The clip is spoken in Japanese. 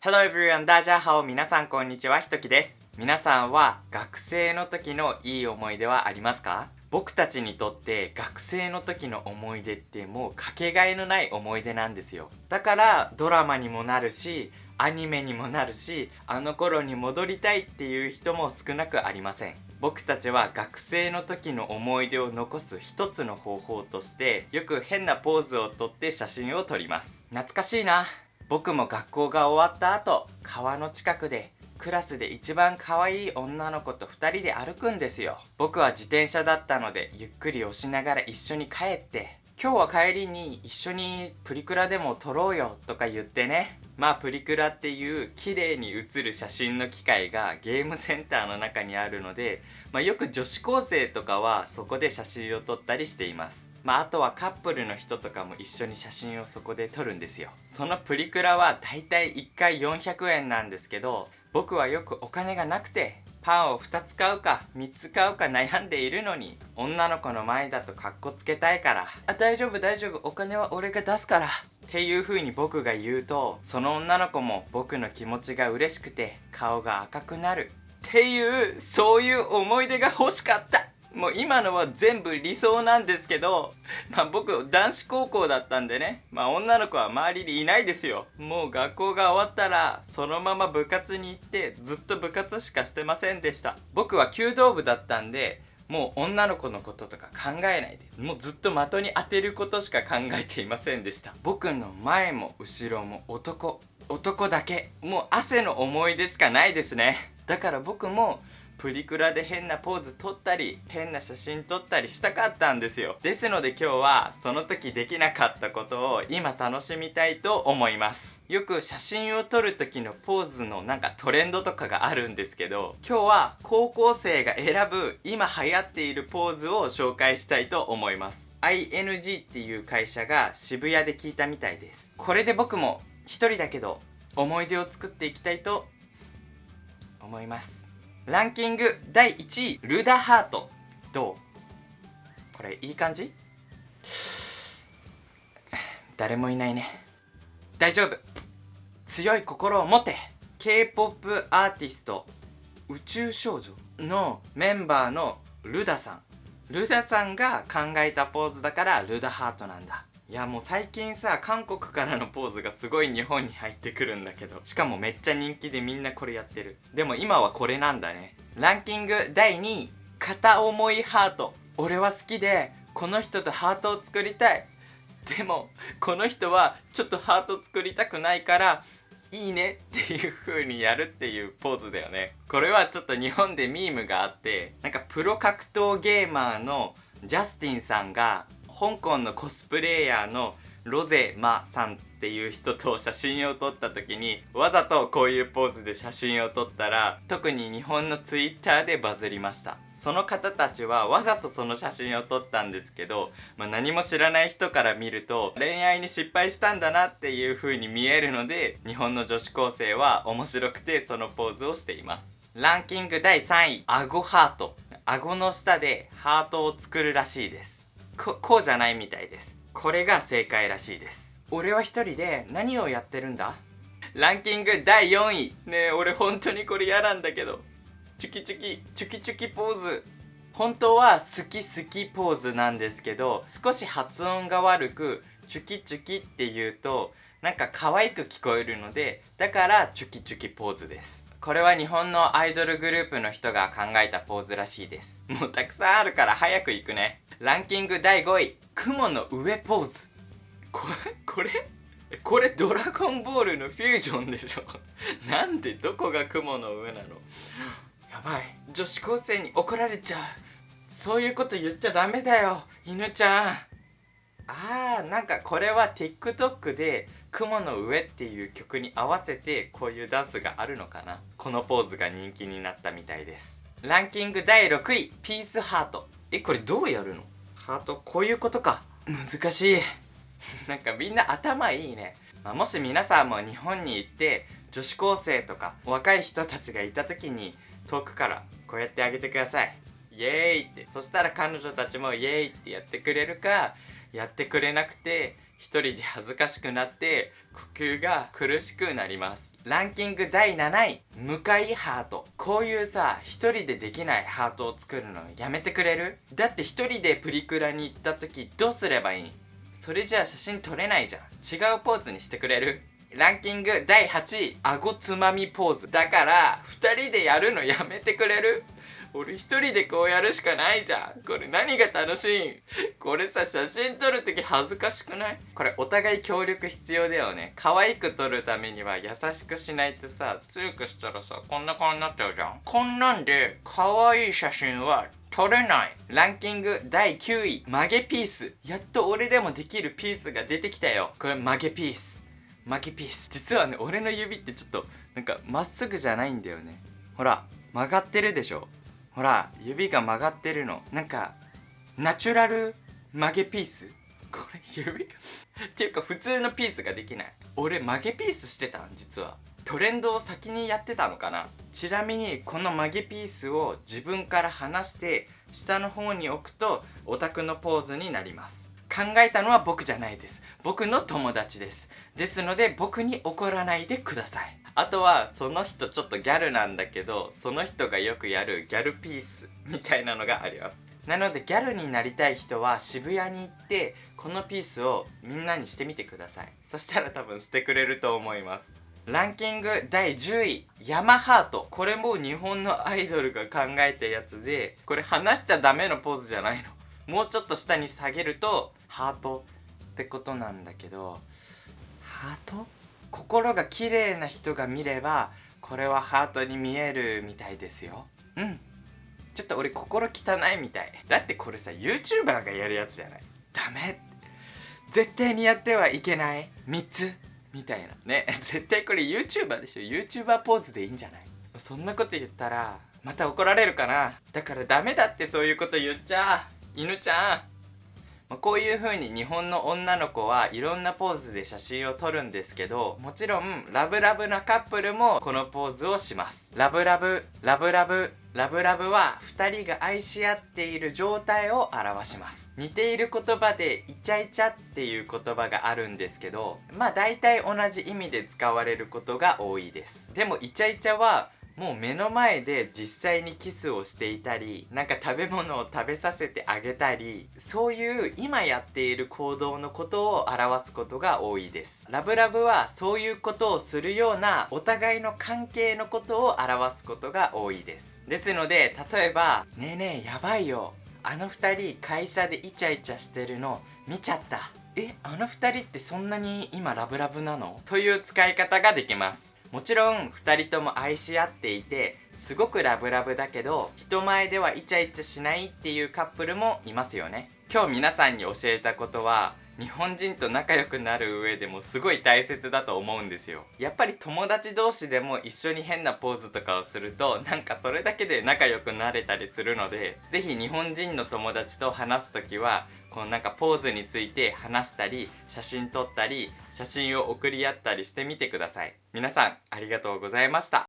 Hello everyone, 大家好。皆さんこんにちは、ひときです。皆さんは学生の時のいい思い出はありますか？僕たちにとって学生の時の思い出ってもうかけがえのない思い出なんですよ。だからドラマにもなるし、アニメにもなるし、あの頃に戻りたいっていう人も少なくありません。僕たちは学生の時の思い出を残す一つの方法としてよく変なポーズをとって写真を撮ります。懐かしいな。僕も学校が終わった後、川の近くでクラスで一番可愛い女の子と2人で歩くんですよ。僕は自転車だったのでゆっくり押しながら一緒に帰って、今日は帰りに一緒にプリクラでも撮ろうよとか言ってね。まあプリクラっていう綺麗に写る写真の機械がゲームセンターの中にあるので、よく女子高生とかはそこで写真を撮ったりしています。あとはカップルの人とかも一緒に写真をそこで撮るんですよ。そのプリクラはだいたい1回400円なんですけど、僕はよくお金がなくてパンを2つ買うか3つ買うか悩んでいるのに、女の子の前だとカッコつけたいから大丈夫大丈夫、お金は俺が出すからっていう風に僕が言うと、その女の子も僕の気持ちが嬉しくて顔が赤くなるっていう、そういう思い出が欲しかった。もう今のは全部理想なんですけど、僕男子高校だったんでね、女の子は周りにいないですよ。もう学校が終わったらそのまま部活に行ってずっと部活しかしてませんでした。僕は弓道部だったんで、もう女の子のこととか考えないで、もうずっと的に当てることしか考えていませんでした。僕の前も後ろも男だけ、もう汗の思い出しかないですね。だから僕もプリクラで変なポーズ撮ったり変な写真撮ったりしたかったんですよ。ですので今日はその時できなかったことを今楽しみたいと思います。よく写真を撮る時のポーズのトレンドとかがあるんですけど、今日は高校生が選ぶ今流行っているポーズを紹介したいと思います。 ING っていう会社が渋谷で聞いたみたいです。これで僕も一人だけど思い出を作っていきたいと思います。ランキング第1位、ルダハート。どう？これいい感じ？誰もいないね。大丈夫。強い心を持て。 K-POP アーティスト宇宙少女のメンバーのルダさんが考えたポーズだからルダハートなんだ。いやもう最近さ、韓国からのポーズがすごい日本に入ってくるんだけど、しかもめっちゃ人気でみんなこれやってる。でも今はこれなんだね。ランキング第2位、片思いハート。俺は好きでこの人とハートを作りたい。でもこの人はちょっとハート作りたくないからいいねっていう風にやるっていうポーズだよね。これはちょっと日本でミームがあって、プロ格闘ゲーマーのジャスティンさんが香港のコスプレイヤーのロゼマさんっていう人と写真を撮った時に、わざとこういうポーズで写真を撮ったら、特に日本のツイッターでバズりました。その方たちはわざとその写真を撮ったんですけど、何も知らない人から見ると恋愛に失敗したんだなっていう風に見えるので、日本の女子高生は面白くてそのポーズをしています。ランキング第3位、顎ハート。顎の下でハートを作るらしいです。こうじゃないみたいです。これが正解らしいです。俺は一人で何をやってるんだ？ランキング第4位。ねえ、俺本当にこれ嫌なんだけど、チュキチュキポーズ。本当は好きポーズなんですけど、少し発音が悪くチュキチュキって言うと可愛く聞こえるので、だからチュキポーズです。これは日本のアイドルグループの人が考えたポーズらしいです。もうたくさんあるから早く行くね。ランキング第5位、雲の上ポーズ。これドラゴンボールのフュージョンでしょ。なんでどこが雲の上なの？やばい、女子高生に怒られちゃう。そういうこと言っちゃダメだよ、犬ちゃん。これは TikTok で雲の上っていう曲に合わせてこういうダンスがあるのかな。このポーズが人気になったみたいです。ランキング第6位、ピースハート。これどうやるの？ハート、こういうことか。難しい。みんな頭いいね。もし皆さんも日本に行って女子高生とか若い人たちがいた時に、遠くからこうやってあげてください。イエーイって。そしたら彼女たちもイエーイってやってくれるか、やってくれなくて一人で恥ずかしくなって呼吸が苦しくなります。ランキング第7位、向かいハート。こういうさ、一人でできないハートを作るのやめてくれる？だって一人でプリクラに行った時どうすればいい？それじゃあ写真撮れないじゃん。違うポーズにしてくれる？ランキング第8位、顎つまみポーズ。だから2人でやるのやめてくれる？俺一人でこうやるしかないじゃん。これ何が楽しいん？これさ、写真撮るとき恥ずかしくない？これお互い協力必要だよね。可愛く撮るためには優しくしないとさ、強くしたらさ、こんな顔になっちゃうじゃん。こんなんで可愛い写真は撮れない。ランキング第9位、曲げピース。やっと俺でもできるピースが出てきたよ。これ曲げピース。曲げピース。実はね、俺の指ってちょっとなんかまっすぐじゃないんだよね。ほら、曲がってるでしょ。ほら、指が曲がってるの。なんかナチュラル曲げピース。これ指っていうか普通のピースができない。俺曲げピースしてたん、実は。トレンドを先にやってたのかな。ちなみにこの曲げピースを自分から離して下の方に置くとオタクのポーズになります。考えたのは僕じゃないです。僕の友達です。ですので僕に怒らないでください。あとはその人ちょっとギャルなんだけど、その人がよくやるギャルピースみたいなのがあります。なのでギャルになりたい人は渋谷に行ってこのピースをみんなにしてみてください。そしたら多分してくれると思います。ランキング第10位、ヤマハート。これも日本のアイドルが考えたやつで、これ離しちゃダメのポーズじゃないの。もうちょっと下に下げるとハートってことなんだけど、ハート？心が綺麗な人が見ればこれはハートに見えるみたいですよ。ちょっと俺心汚いみたい。だってこれさ YouTuber がやるやつじゃない。ダメ、絶対にやってはいけない3つみたいなね。絶対これ YouTuber でしょ。 YouTuber ポーズでいいんじゃない？そんなこと言ったらまた怒られるかな。だからダメだって、そういうこと言っちゃ犬ちゃん。こういう風に日本の女の子はいろんなポーズで写真を撮るんですけど、もちろんラブラブなカップルもこのポーズをします。ラブラブラブラブラブラブは2人が愛し合っている状態を表します。似ている言葉でイチャイチャっていう言葉があるんですけど、大体同じ意味で使われることが多いです。でもイチャイチャはもう目の前で実際にキスをしていたり、なんか食べ物を食べさせてあげたり、そういう今やっている行動のことを表すことが多いです。ラブラブはそういうことをするようなお互いの関係のことを表すことが多いです。ですので、例えばねえねえやばいよ、あの二人会社でイチャイチャしてるの見ちゃった、あの二人ってそんなに今ラブラブなの？という使い方ができます。もちろん2人とも愛し合っていてすごくラブラブだけど人前ではイチャイチャしないっていうカップルもいますよね。今日皆さんに教えたことは日本人と仲良くなる上でもすごい大切だと思うんですよ。やっぱり友達同士でも一緒に変なポーズとかをするとなんかそれだけで仲良くなれたりするので、ぜひ日本人の友達と話すときはこのなんかポーズについて話したり写真撮ったり写真を送り合ったりしてみてください。皆さんありがとうございました。